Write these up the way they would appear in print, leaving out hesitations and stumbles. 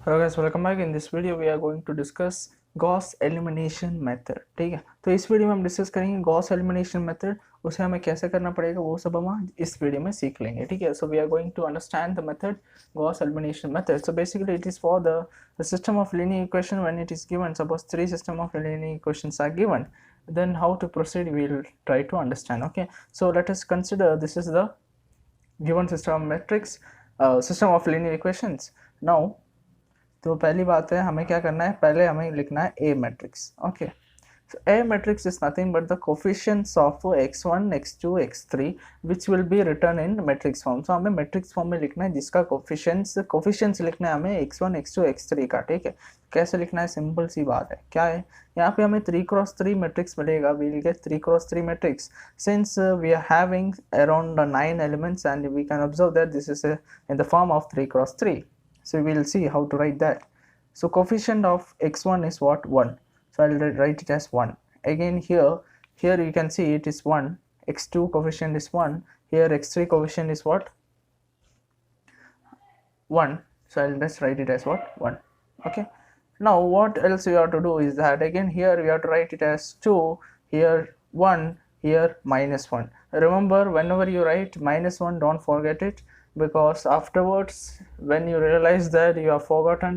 Hello guys, welcome back. In this video we are going to discuss Gauss elimination method. ठीक है, तो इस video में हम डिस्कस करेंगे गॉस एलिमिनेशन मेथड। उसे हमें कैसे करना पड़ेगा वो सब हम इस वीडियो में सीख लेंगे। ठीक है, so we are going to understand the method Gauss elimination method. So basically it is for the system of linear equation when it is given. Suppose three system of linear equations are given, then how to proceed we will try to understand. Okay, so let us consider this is the given system of matrix, system of linear equations. Now तो पहली बात है, हमें क्या करना है, पहले हमें लिखना है a matrix. Okay, so A matrix is nothing but the coefficients of x1, x2, x3 which will be written in matrix form. So हमें matrix form में लिखना है जिसका coefficients लिखना है हमें x1, x2, x3 का। ठीक है, कैसे लिखना है, सिंपल सी बात है। क्या है, यहाँ पे हमें 3x3 मैट्रिक्स मिलेगा। we will get 3x3 matrix since we are having around 9 elements and we can observe that this is in the form of 3x3. So we will see how to write that. So coefficient of x1 is what? 1. So I'll write it as 1. Again here you can see it is 1. x2 coefficient is 1. Here x3 coefficient is what? 1. So I'll just write it as what? 1. Okay, now what else we have to do is that again here we have to write it as 2, here 1, here -1. Remember, whenever you write -1, don't forget it, because afterwards when you realize that you have forgotten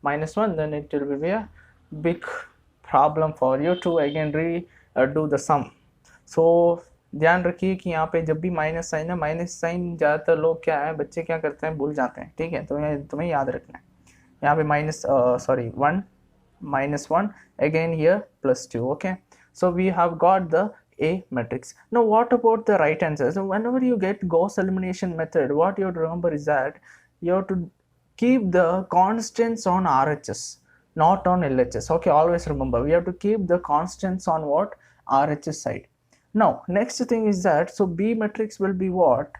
-1, then it will be a big problem for you to again do the sum. So ध्यान रखिए कि यहाँ पे जब भी minus sign है, minus sign ज़्यादातर लोग क्या है, बच्चे क्या करते हैं, भूल जाते हैं। ठीक है, तो तुम्हें याद रखना है, यहाँ पे -1 -1 again here +2. okay, so we have got the A matrix. Now what about the right answer? So whenever you get Gauss elimination method, what you have to remember is that you have to keep the constants on RHS, not on LHS. Okay, always remember we have to keep the constants on what? RHS side. Now next thing is that, so B matrix will be what?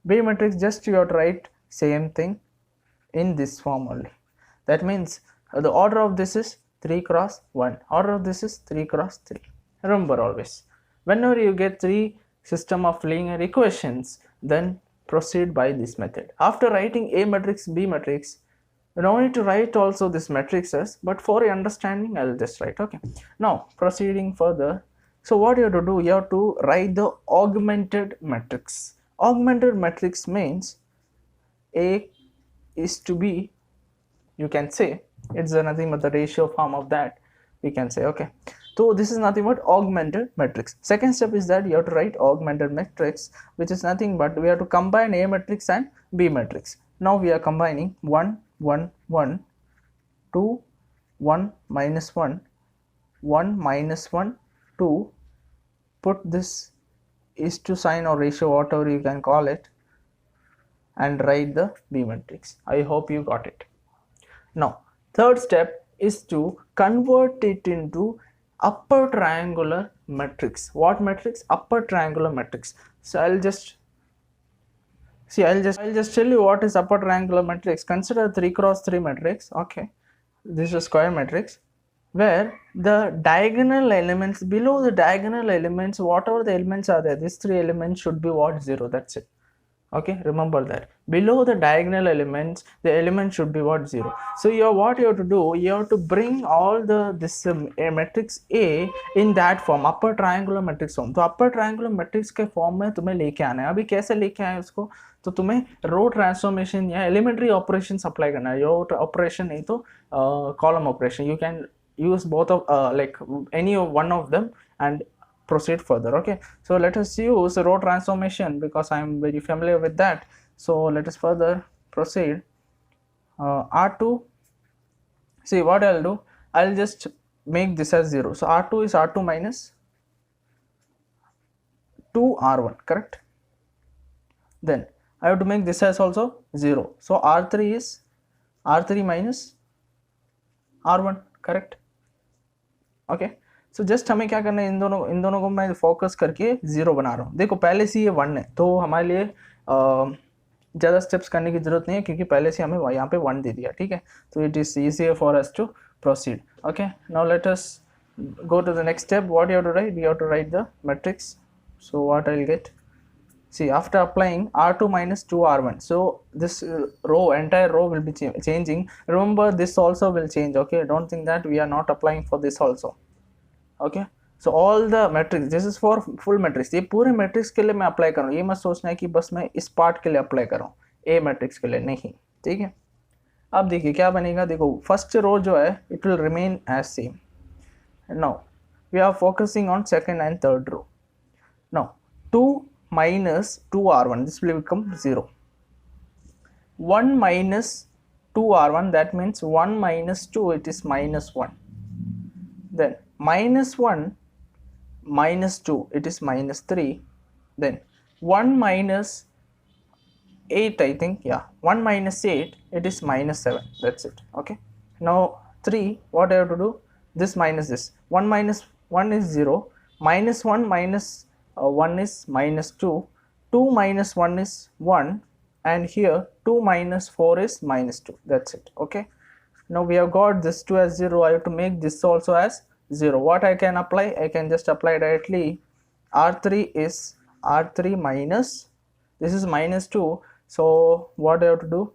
B matrix, just you have to write same thing in this form only. That means the order of this is 3 cross 1, order of this is 3 cross 3. Remember, always whenever you get three system of linear equations, then proceed by this method. After writing A matrix, B matrix, you don't need to write also this matrices, but for your understanding I'll just write. Okay, now proceeding further, so what you have to do, you have to write the augmented matrix. Augmented matrix means A is to B, you can say it's nothing but the ratio form of that, we can say. Okay, so this is nothing but augmented matrix. Second step is that you have to write augmented matrix, which is nothing but we have to combine A matrix and B matrix. Now we are combining 1 1 1 2 1 -1 1 -1 2, put this is to sign or ratio, whatever you can call it, and write the B matrix. I hope you got it. Now third step is to convert it into upper triangular matrix. What matrix? Upper triangular matrix. So I'll just tell you what is upper triangular matrix. Consider 3 cross 3 matrix. Okay, this is a square matrix where the diagonal elements, below the diagonal elements, whatever the elements are there, these three elements should be what? 0. That's it. Okay, remember that below the diagonal elements the element should be what? 0. So what you have to do, you have to bring all this matrix A in that form, upper triangular matrix form. तो upper triangular matrix के form में तुम्हें लेके आना है। अभी कैसे लेके आए उसको, तो तुम्हें रो ट्रांसफॉर्मेशन या एलिमेंट्री ऑपरेशन अप्लाई करना है। रो ऑपरेशन नहीं तो column operation, you can use both of like any of one of them and proceed further. Okay, so let us use row transformation because I am very familiar with that. So let us further proceed. R2, see what I'll do, I'll just make this as 0. So R2 is R2 minus 2R1, correct? Then I have to make this as also 0. So R3 is R3 minus R1, correct? Okay, so just हमें क्या करना है, इन दोनों को मैं focus करके 0 बना रहा हूँ। देखो पहले से ये 1 है तो हमारे लिए ज़्यादा स्टेप्स करने की जरूरत नहीं है क्योंकि पहले से हमें यहाँ पे 1 दे दिया। ठीक है, तो it is easier for us to proceed. Okay, now let us go to the next step. What you have to write? You have to write the matrix. So what I'll get? See, after applying R2 minus 2R1, so this entire row will be changing. Remember, this also will change. Okay, don't think that we are not applying for this also. Okay, so all the matrix, this is for full matrix. ये पूरे matrix के लिए मैं apply कर रहा हूँ, ये मत सोचना है कि बस मैं इस part के लिए apply कर रहा हूँ, A matrix के लिए नहीं, ठीक है। अब देखिए क्या बनेगा, देखो first row जो है it will remain as same. Now we are focusing on second and third row. Now 2 minus 2R1, this will become 0. 1 minus 2R1, that means 1 minus 2, it is minus 1. Then minus 1 minus 2, it is minus 3. Then 1 minus 8, I think, yeah, 1 minus 8, it is minus 7. That's it. Okay, now 3, what I have to do, this minus this, 1 minus 1 is 0, minus 1 minus 1 is minus 2, 2 minus 1 is 1, and here 2 minus 4 is minus 2. That's it. Okay, now we have got this 2 as 0. I have to make this also as 0. What I can apply, I can just apply directly. R3 is R3 minus, this is minus 2, so what I have to do,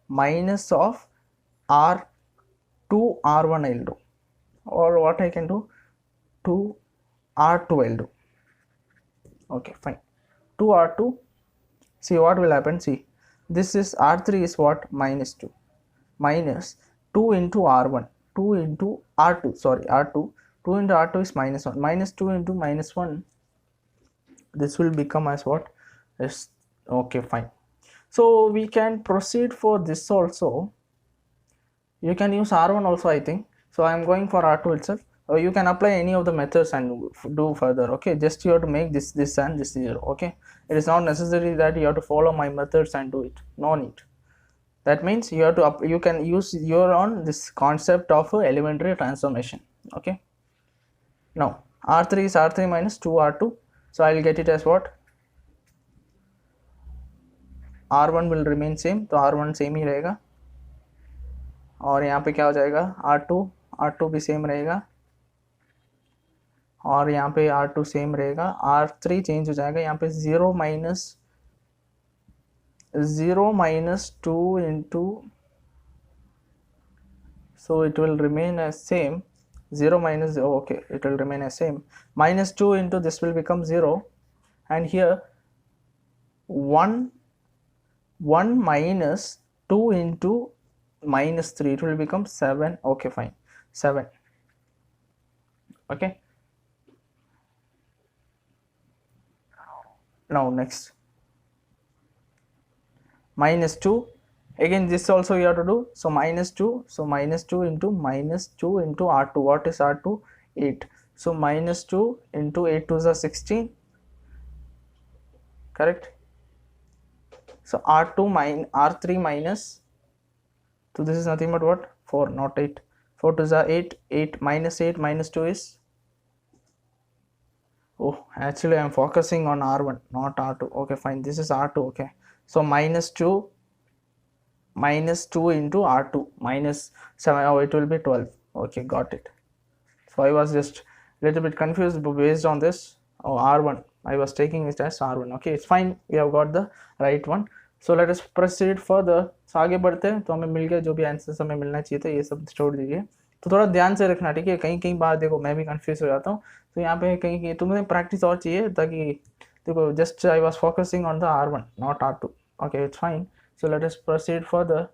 minus of R2 R1 I'll do, or what I can do, 2 R2 I'll do. Okay, fine, 2 R2. See what will happen, see, this is R3 is what, minus 2, minus 2 into R1, 2 into R2, sorry, R2, 2 into R2 is minus 1, minus 2 into minus 1, this will become as what, is, okay, fine. So we can proceed for this also. You can use R1 also, I think. So I am going for R2 itself. You can apply any of the methods and do further. Okay, just you have to make this and this 0. Okay, it is not necessary that you have to follow my methods and do it, no need. That means you have to you can use your own this concept of elementary transformation. Okay, now R3 is R3 minus 2 R2, so I will get it as what, R1 will remain same, तो R1 same ही रहेगा, और यहाँ पे क्या हो जाएगा, R2 भी same रहेगा, और यहाँ पे R2 सेम रहेगा, R3 चेंज हो जाएगा, यहाँ पे 0 minus 2 into, so it will remain as same, 0 minus, oh, okay, it will remain as same, minus 2 into this will become 0, and here 1 minus 2 into minus 3, it will become 7. Okay, fine, 7. Okay, now next, minus 2, again this also you have to do, so minus 2, so minus 2 into R2, what is R2, 8, so minus 2 into 8 to the 16, correct. So R3 minus, so this is nothing but what, 4, not 8, 4 to the 8 minus 8 minus 2 is, oh, actually I am focusing on R1, not R2. Okay, fine, this is R2. Okay, so minus 2 into R2 minus 7, oh, it will be 12. Okay, got it. So I was just a little bit confused based on this. Oh, R1, I was taking it as R1. Okay, it's fine, we have got the right one. So let us proceed further. So आगे बढ़ते हैं, तो हमें मिल गया जो भी answers हमें मिलना चाहिए था, ये सब छोड़ दीजिए। तो थोड़ा ध्यान से रखना, ठीक है, कहीं बार देखो मैं भी कंफ्यूज हो जाता हूँ, तो यहाँ पे कहीं तुम्हें प्रैक्टिस और चाहिए, ताकि देखो just I was focusing on the R1 not R2. Okay, it's fine. So let us proceed further.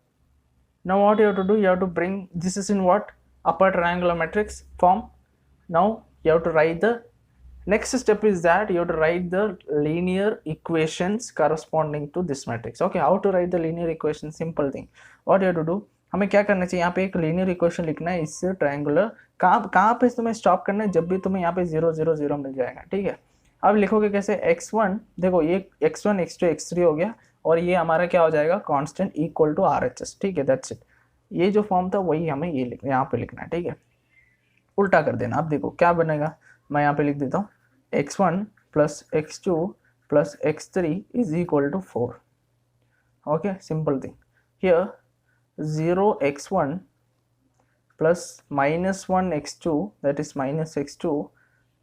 Now what you have to do, you have to bring, this is in what, upper triangular matrix form. Now you have to write the next step is that you have to write the linear equations corresponding to this matrix. Okay, how to write the linear equation? Simple thing. What you have to do, हमें क्या करना चाहिए, यहाँ पे एक linear equation लिखना है इससे ट्रायंगुलर, कहाँ पे तुम्हें स्टॉप करना है, जब भी तुम्हें यहाँ पे 0 0 0 मिल जाएगा, ठीक है। अब लिखोगे कैसे, x1, देखो ये x1 x2 x3 हो गया, और ये हमारा क्या हो जाएगा, कांस्टेंट इक्वल टू RHS, ठीक है, दैट्स इट। ये जो फॉर्म था वही हमें ये यहाँ पे लिखना है, ठीक है, उल्टा कर देना। अब देखो क्या बनेगा, मैं यहाँ पे लिख देता हूँ, x1 plus x2 plus x3 is equal to 4. Okay, simple thing. Here 0 x1 plus minus 1 x2, that is minus x2,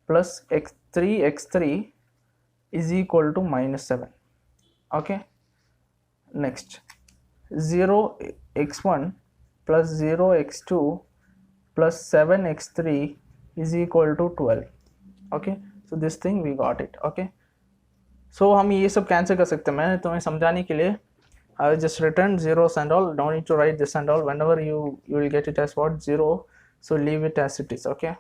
plus x3 x3 is equal to minus 7. Okay, next 0x1 plus 0x2 plus 7x3 is equal to 12. Okay, so this thing we got it. Okay, so हम ये सब cancel कर सकते हैं. मैंने तुम्हें समझाने के लिए I just written zeros and all, don't need to write this and all. Whenever you will get it as what, 0, so leave it as it is. Okay,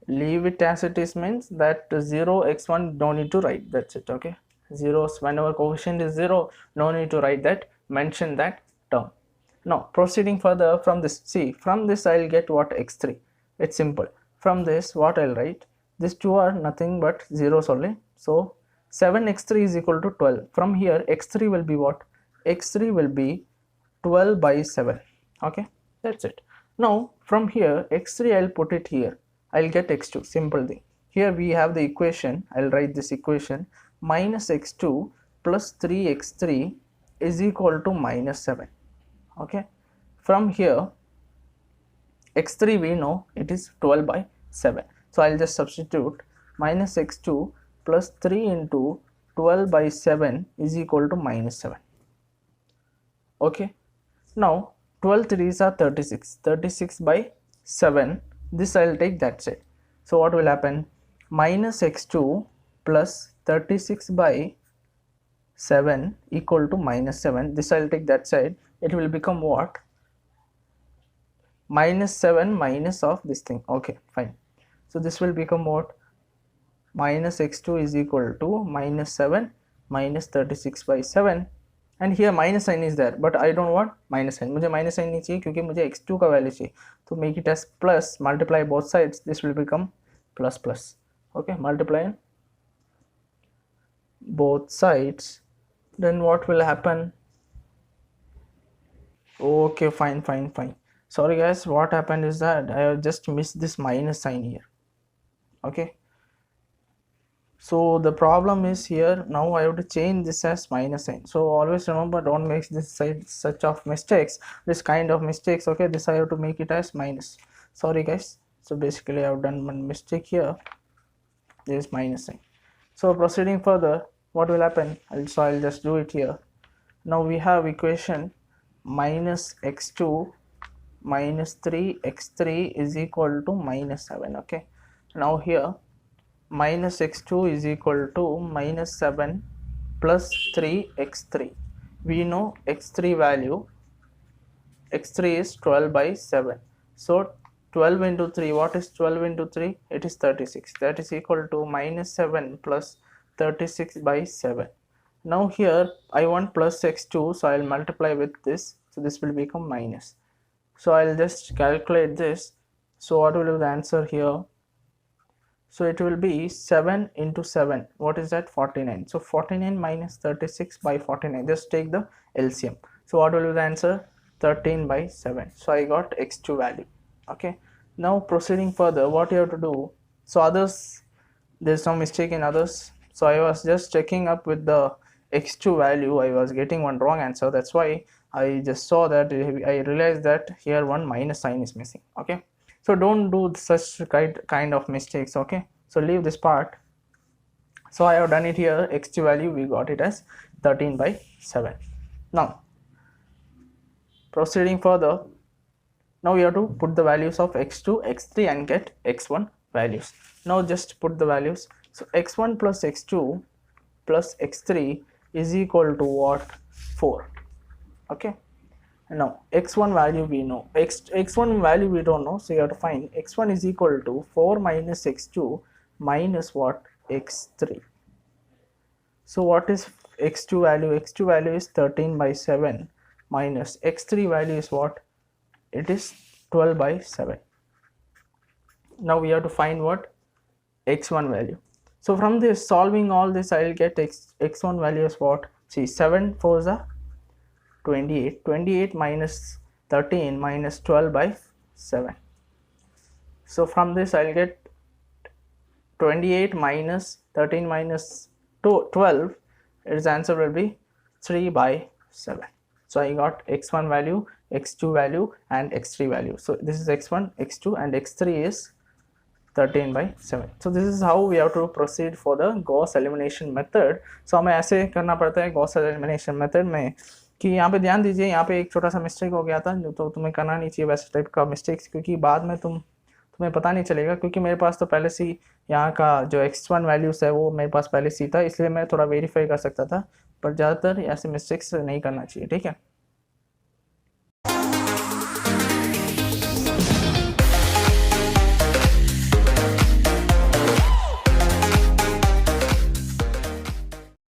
leave it as it is means that 0x1 don't need to write, that's it. Okay, zeros, whenever coefficient is 0, no need to write that, mention that term. Now proceeding further from this, see, from this I'll get what, x3. It's simple. From this what I'll write, these two are nothing but zeros only, so 7x3 is equal to 12. From here x3 will be what, x3 will be 12 by 7. Okay, that's it. Now from here x3 I'll put it here, I'll get x2, simple thing. Here we have the equation, I'll write this equation, minus x2 plus 3x3 is equal to minus 7. Okay, from here x3 we know it is 12 by 7, so I'll just substitute minus x2 plus 3 into 12 by 7 is equal to minus 7. Okay, now 12 3s are 36, 36 by 7, this I'll take that side. So what will happen, minus x2 plus 36 by 7 equal to minus 7, this I'll take that side. It will become what, minus 7 minus of this thing. Okay, fine. So this will become what, minus x2 is equal to minus 7 minus 36 by 7, and here minus sign is there, but I don't want minus sign. मुझे minus sign नहीं चाहिए क्योंकि मुझे x2 का value चाहिए. तो make it as plus, multiply both sides, this will become plus plus. Okay, multiply both sides, then what will happen? Okay, fine. Sorry guys, what happened is that I have just missed this minus sign here. Okay, so the problem is here, now I have to change this as minus sign. So always remember, don't make this such of mistakes, this kind of mistakes. Okay, this I have to make it as minus. Sorry guys, so basically I have done one mistake here, this is minus sign. So proceeding further, what will happen, I'll just do it here. Now we have equation minus x2 minus 3x3 is equal to minus 7. Okay, now here minus x2 is equal to minus 7 plus 3x3. We know x3 value, x3 is 12 by 7. So 12 into 3, what is 12 into 3? It is 36. That is equal to minus 7 plus 36 by 7. Now here I want plus x2, so I'll multiply with this, so this will become minus. So I'll just calculate this. So what will be the answer here? So it will be 7 into 7, what is that, 49. So 49 minus 36 by 49, just take the LCM. So what will be the answer, 13 by 7. So I got x2 value. Okay, now proceeding further, what you have to do, so others, there's no mistake in others, so I was just checking up with the x2 value, I was getting one wrong answer, that's why I just saw that, I realized that here one minus sign is missing. Okay, so don't do such kind of mistakes. Okay, so leave this part. So I have done it here, x2 value we got it as 13 by 7. Now proceeding further, now we have to put the values of x2, x3 and get x1 values. Now just put the values. So x1 plus x2 plus x3 is equal to what, 4. Okay, now x1 value we know, x1 value we don't know, so you have to find x1 is equal to 4 minus x2 minus what, x3. So what is x2 value? X2 value is 13 by 7 minus x3 value is what, it is 12 by 7. Now we have to find what, x1 value. So from this, solving all this, I will get x1 value is what, see, 7 4s are 28, 28 minus 13 minus 12 by 7. So from this I'll get 28 minus 13 minus 12, its answer will be 3 by 7. So I got x1 value, x2 value and x3 value. So this is x1, x2 and x3 is 13/7. So this is how we have to proceed for the Gauss elimination method. So हमें ऐसे करना पड़ता है Gauss elimination method में कि यहाँ पे ध्यान दीजिए, यहाँ पे एक छोटा सा मिस्टेक हो गया था जो तो तुम्हें करना नहीं चाहिए वैसे टाइप का मिस्टेक्स, क्योंकि बाद में तुम्हें पता नहीं चलेगा, क्योंकि मेरे पास तो पहले से ही यहाँ का जो x1 वैल्यूज़ है वो मेरे पास पहले से ही था, इसलिए मैं थोड़ा वेरीफाई कर सकता था, पर ज़्यादातर ऐसे मिस्टेक्स नहीं करना चाहिए, ठीक है।